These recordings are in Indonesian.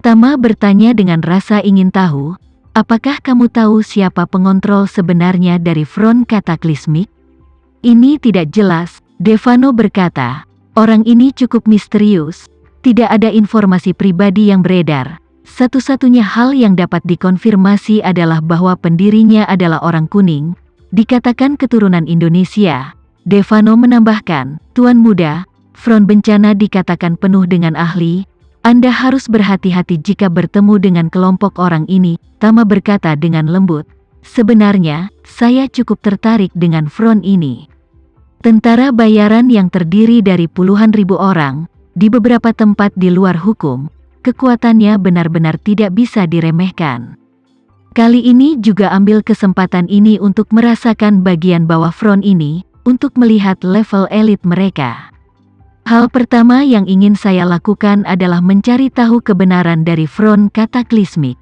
Tama bertanya dengan rasa ingin tahu, apakah kamu tahu siapa pengontrol sebenarnya dari front Cataclysmic? Ini tidak jelas, Devano berkata. Orang ini cukup misterius, tidak ada informasi pribadi yang beredar. Satu-satunya hal yang dapat dikonfirmasi adalah bahwa pendirinya adalah orang kuning, dikatakan keturunan Indonesia. Devano menambahkan, Tuan Muda, front bencana dikatakan penuh dengan ahli. Anda harus berhati-hati jika bertemu dengan kelompok orang ini, Tama berkata dengan lembut. Sebenarnya, saya cukup tertarik dengan front ini. Tentara bayaran yang terdiri dari puluhan ribu orang, di beberapa tempat di luar hukum, kekuatannya benar-benar tidak bisa diremehkan. Kali ini juga ambil kesempatan ini untuk merasakan bagian bawah front ini, untuk melihat level elit mereka. Hal pertama yang ingin saya lakukan adalah mencari tahu kebenaran dari front Cataclysmic.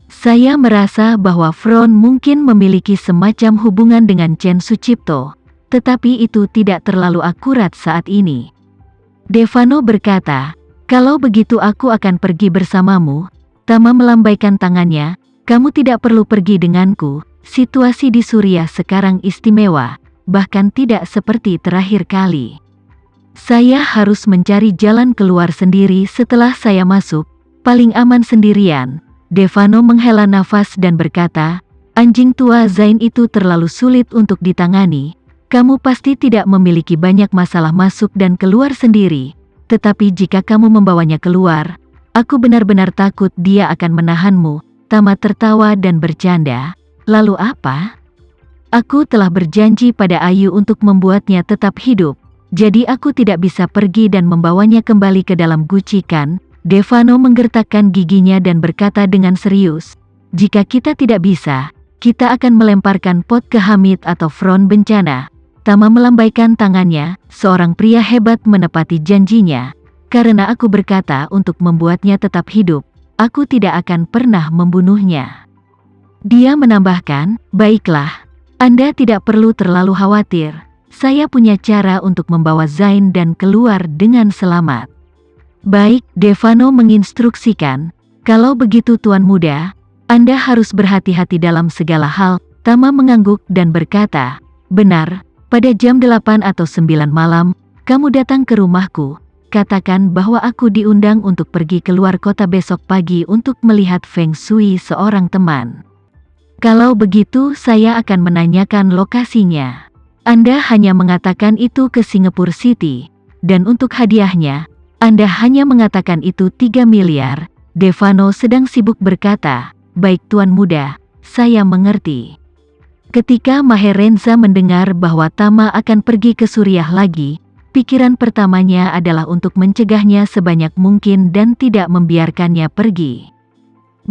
Saya merasa bahwa front mungkin memiliki semacam hubungan dengan Chen Sucipto, tetapi itu tidak terlalu akurat saat ini. Devano berkata, kalau begitu aku akan pergi bersamamu. Tama melambaikan tangannya, kamu tidak perlu pergi denganku, situasi di Suriah sekarang istimewa, bahkan tidak seperti terakhir kali. Saya harus mencari jalan keluar sendiri setelah saya masuk, paling aman sendirian. Devano menghela nafas dan berkata, anjing tua Zain itu terlalu sulit untuk ditangani. Kamu pasti tidak memiliki banyak masalah masuk dan keluar sendiri, tetapi jika kamu membawanya keluar, aku benar-benar takut dia akan menahanmu. Tama tertawa dan bercanda. Lalu apa? Aku telah berjanji pada Ayu untuk membuatnya tetap hidup, jadi aku tidak bisa pergi dan membawanya kembali ke dalam Guci kan? Devano menggertakkan giginya dan berkata dengan serius, jika kita tidak bisa, kita akan melemparkan pot ke Hamid atau front bencana. Tama melambaikan tangannya, seorang pria hebat menepati janjinya. Karena aku berkata untuk membuatnya tetap hidup, aku tidak akan pernah membunuhnya. Dia menambahkan, baiklah, Anda tidak perlu terlalu khawatir. Saya punya cara untuk membawa Zain dan keluar dengan selamat. Baik, Devano menginstruksikan, kalau begitu Tuan Muda, Anda harus berhati-hati dalam segala hal. Tama mengangguk dan berkata, benar. Pada jam 8 atau 9 malam, kamu datang ke rumahku, katakan bahwa aku diundang untuk pergi keluar kota besok pagi untuk melihat Feng Shui seorang teman. Kalau begitu saya akan menanyakan lokasinya. Anda hanya mengatakan itu ke Singapore City, dan untuk hadiahnya, Anda hanya mengatakan itu 3 miliar. Devano sedang sibuk berkata, baik Tuan Muda, saya mengerti. Ketika Maherenza mendengar bahwa Tama akan pergi ke Suriah lagi, pikiran pertamanya adalah untuk mencegahnya sebanyak mungkin dan tidak membiarkannya pergi.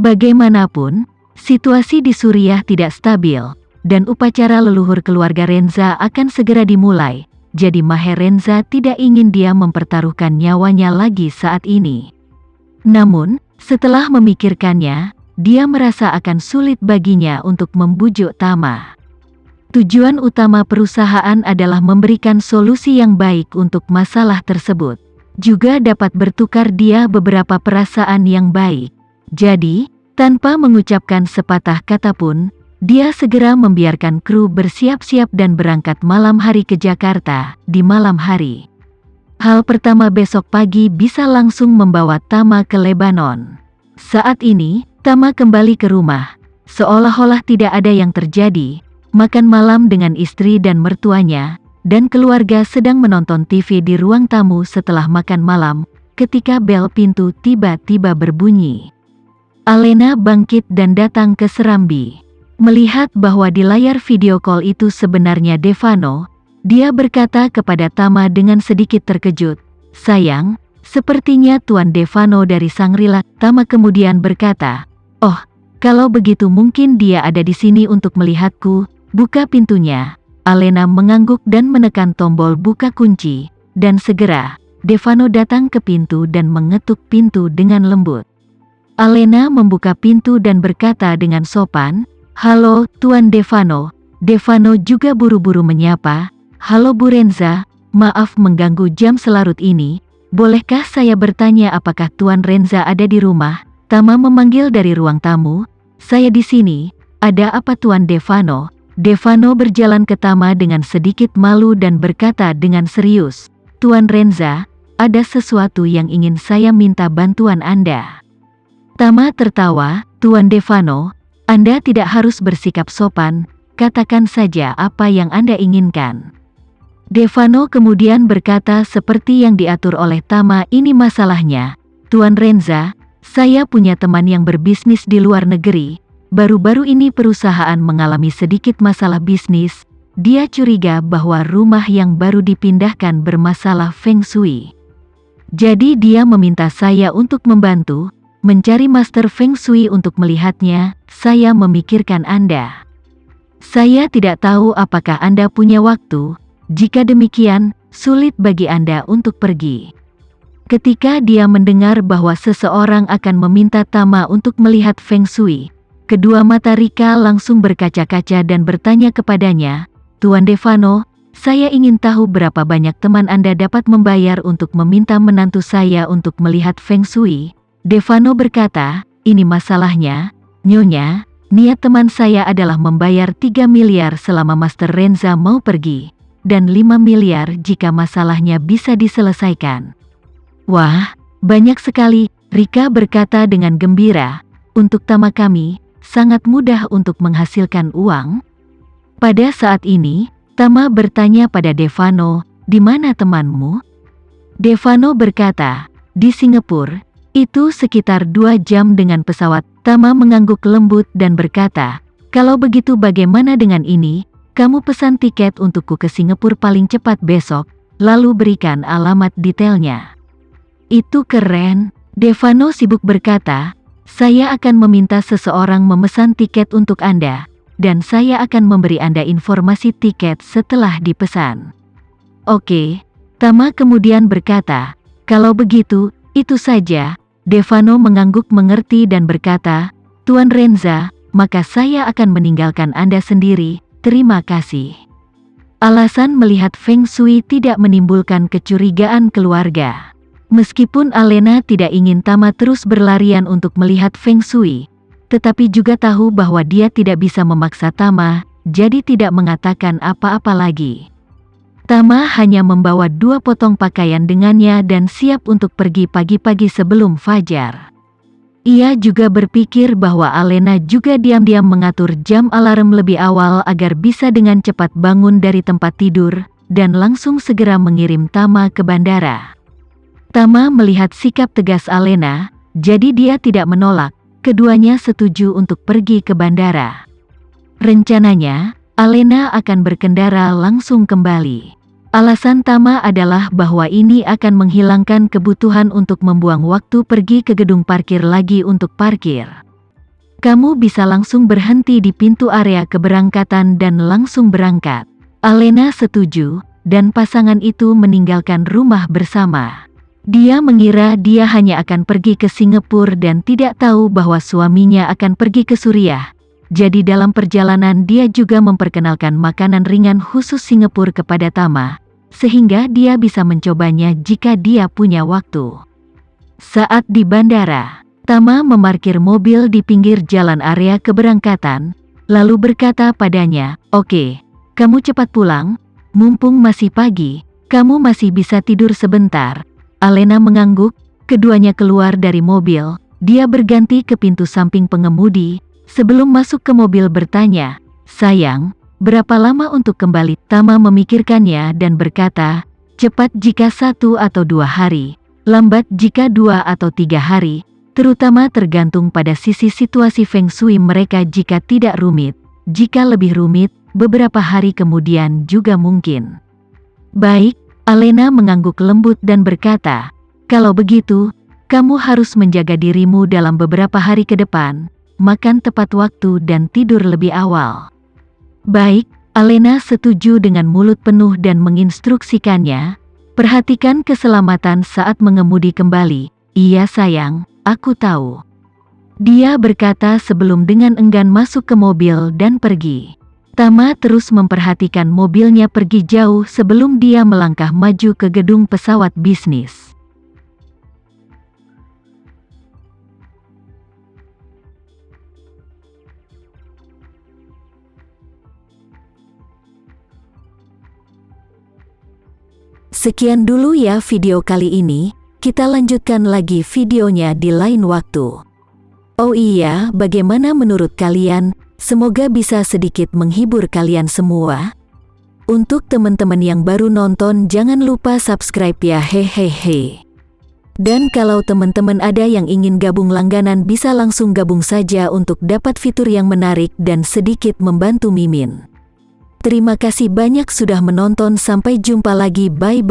Bagaimanapun, situasi di Suriah tidak stabil, dan upacara leluhur keluarga Renza akan segera dimulai, jadi Maherenza tidak ingin dia mempertaruhkan nyawanya lagi saat ini. Namun, setelah memikirkannya, dia merasa akan sulit baginya untuk membujuk Tama. Tujuan utama perusahaan adalah memberikan solusi yang baik untuk masalah tersebut. Juga dapat bertukar dia beberapa perasaan yang baik. Jadi, tanpa mengucapkan sepatah kata pun, dia segera membiarkan kru bersiap-siap dan berangkat malam hari ke Jakarta, di malam hari. Hal pertama besok pagi bisa langsung membawa Tama ke Lebanon. Saat ini, Tama kembali ke rumah, seolah-olah tidak ada yang terjadi, makan malam dengan istri dan mertuanya, dan keluarga sedang menonton TV di ruang tamu setelah makan malam, ketika bel pintu tiba-tiba berbunyi. Alena bangkit dan datang ke Serambi. Melihat bahwa di layar video call itu sebenarnya Devano, dia berkata kepada Tama dengan sedikit terkejut, sayang, sepertinya Tuan Devano dari Shangri-La. Tama kemudian berkata, oh, kalau begitu mungkin dia ada di sini untuk melihatku. Buka pintunya. Alena mengangguk dan menekan tombol buka kunci, dan segera, Devano datang ke pintu dan mengetuk pintu dengan lembut. Alena membuka pintu dan berkata dengan sopan, halo, Tuan Devano. Devano juga buru-buru menyapa, halo Bu Renza, maaf mengganggu jam selarut ini, bolehkah saya bertanya apakah Tuan Renza ada di rumah? Tama memanggil dari ruang tamu. Saya di sini. Ada apa Tuan Devano? Devano berjalan ke Tama dengan sedikit malu dan berkata dengan serius, Tuan Renza, ada sesuatu yang ingin saya minta bantuan Anda. Tama tertawa, Tuan Devano, Anda tidak harus bersikap sopan, katakan saja apa yang Anda inginkan. Devano kemudian berkata seperti yang diatur oleh Tama, ini masalahnya, Tuan Renza, saya punya teman yang berbisnis di luar negeri, baru-baru ini perusahaan mengalami sedikit masalah bisnis, dia curiga bahwa rumah yang baru dipindahkan bermasalah Feng Shui. Jadi dia meminta saya untuk membantu, mencari master Feng Shui untuk melihatnya, saya memikirkan Anda. Saya tidak tahu apakah Anda punya waktu. Jika demikian, sulit bagi Anda untuk pergi. Ketika dia mendengar bahwa seseorang akan meminta Tama untuk melihat Feng Shui, kedua mata Rika langsung berkaca-kaca dan bertanya kepadanya, Tuan Devano, saya ingin tahu berapa banyak teman Anda dapat membayar untuk meminta menantu saya untuk melihat Feng Shui. Devano berkata, ini masalahnya, Nyonya, niat teman saya adalah membayar 3 miliar selama Master Renza mau pergi. Dan 5 miliar jika masalahnya bisa diselesaikan. Wah, banyak sekali, Rika berkata dengan gembira. Untuk Tama kami, sangat mudah untuk menghasilkan uang. Pada saat ini, Tama bertanya pada Devano, di mana temanmu? Devano berkata, di Singapura, itu sekitar 2 jam dengan pesawat. Tama mengangguk lembut dan berkata, kalau begitu bagaimana dengan ini? Kamu pesan tiket untukku ke Singapura paling cepat besok, lalu berikan alamat detailnya. Itu keren, Devano sibuk berkata, saya akan meminta seseorang memesan tiket untuk Anda, dan saya akan memberi Anda informasi tiket setelah dipesan. Oke, Tama kemudian berkata, kalau begitu, itu saja. Devano mengangguk mengerti dan berkata, Tuan Renza, maka saya akan meninggalkan Anda sendiri. Terima kasih. Alasan melihat Feng Shui tidak menimbulkan kecurigaan keluarga. Meskipun Alena tidak ingin Tama terus berlarian untuk melihat Feng Shui, tetapi juga tahu bahwa dia tidak bisa memaksa Tama, jadi tidak mengatakan apa-apa lagi. Tama hanya membawa 2 potong pakaian dengannya dan siap untuk pergi pagi-pagi sebelum fajar. Ia juga berpikir bahwa Alena juga diam-diam mengatur jam alarm lebih awal agar bisa dengan cepat bangun dari tempat tidur, dan langsung segera mengirim Tama ke bandara. Tama melihat sikap tegas Alena, jadi dia tidak menolak, keduanya setuju untuk pergi ke bandara. Rencananya, Alena akan berkendara langsung kembali. Alasan Tama adalah bahwa ini akan menghilangkan kebutuhan untuk membuang waktu pergi ke gedung parkir lagi untuk parkir. Kamu bisa langsung berhenti di pintu area keberangkatan dan langsung berangkat. Alena setuju, dan pasangan itu meninggalkan rumah bersama. Dia mengira dia hanya akan pergi ke Singapura dan tidak tahu bahwa suaminya akan pergi ke Suriah. Jadi dalam perjalanan dia juga memperkenalkan makanan ringan khusus Singapura kepada Tama, sehingga dia bisa mencobanya jika dia punya waktu. Saat di bandara, Tama memarkir mobil di pinggir jalan area keberangkatan, lalu berkata padanya, oke, kamu cepat pulang, mumpung masih pagi, kamu masih bisa tidur sebentar. Alena mengangguk, keduanya keluar dari mobil, dia berganti ke pintu samping pengemudi, sebelum masuk ke mobil bertanya, sayang, berapa lama untuk kembali? Tama memikirkannya dan berkata, cepat jika 1 atau 2 hari, lambat jika 2 atau 3 hari, terutama tergantung pada sisi situasi Feng Shui mereka. Jika tidak rumit, jika lebih rumit, beberapa hari kemudian juga mungkin. Baik, Alena mengangguk lembut dan berkata, kalau begitu, kamu harus menjaga dirimu dalam beberapa hari ke depan, makan tepat waktu dan tidur lebih awal. Baik, Alena setuju dengan mulut penuh dan menginstruksikannya, perhatikan keselamatan saat mengemudi kembali. Iya sayang, aku tahu. Dia berkata sebelum dengan enggan masuk ke mobil dan pergi. Tama terus memperhatikan mobilnya pergi jauh sebelum dia melangkah maju ke gedung pesawat bisnis. Sekian dulu ya video kali ini, kita lanjutkan lagi videonya di lain waktu. Oh iya, bagaimana menurut kalian? Semoga bisa sedikit menghibur kalian semua. Untuk teman-teman yang baru nonton, jangan lupa subscribe ya, hehehe. Dan kalau teman-teman ada yang ingin gabung langganan, bisa langsung gabung saja untuk dapat fitur yang menarik dan sedikit membantu Mimin. Terima kasih banyak sudah menonton, sampai jumpa lagi, bye.